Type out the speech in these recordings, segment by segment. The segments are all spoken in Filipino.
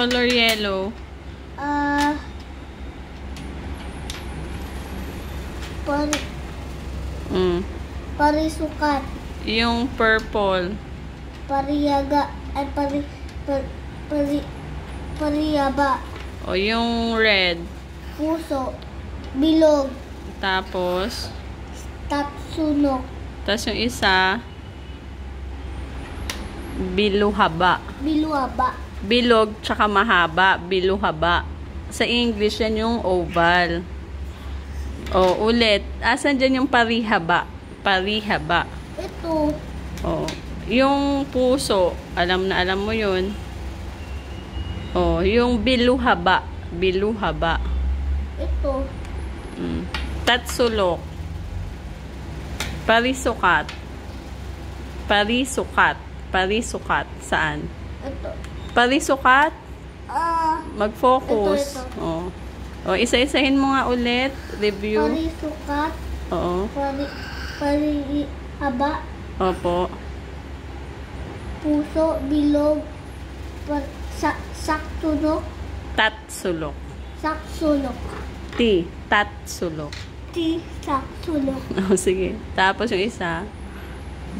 color yellow? Parisukat. Yung purple? Pariyaga. Ay, pariyaba. O yung red? Puso. Bilog. Tapos? Tatsunok. Tapos yung isa? Biluhaba. Biluhaba. Bilog tsaka mahaba. Biluhaba. Sa English, yan yung oval. O, ulit. Asan dyan yung parihaba? Parihaba. Ito. O, yung puso. Alam na alam mo yun. O, yung biluhaba. Biluhaba. Ito. Tatsulok. Parisukat. Parisukat. Parisukat. Saan? Ito. Parisukat? Mag-focus. Ito. O, isa-isahin mo nga ulit. Review. Parisukat. Oo. Parihaba. Opo. Puso. Bilog. Saksunok. Tatsulok. Saksunok. Tatsulok. Saksunok. O, sige. Tapos yung isa,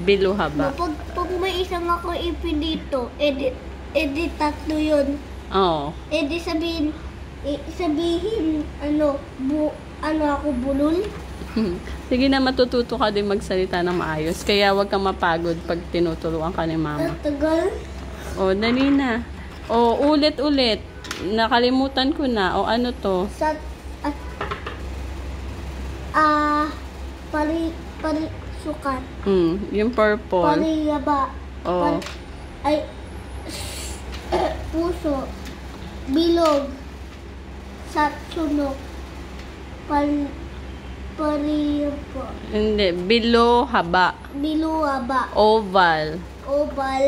biluhaba. Pag may isang ako ipin dito, edit tatlo yun. Oo. Sabihin, ano ako, bulol? Sige na, matututo ka din magsalita ng maayos. Kaya wag kang mapagod pag tinuturuan ka ni mama. Tagal. O, dali na. O, ulit-ulit. Nakalimutan ko na. O, ano to? Parisukat. Yung purple. Pariyaba. O. Puso. Bilog. Satsunok. Pariyaba. Hindi. Biluhaba. Biluhaba. Oval. Oval.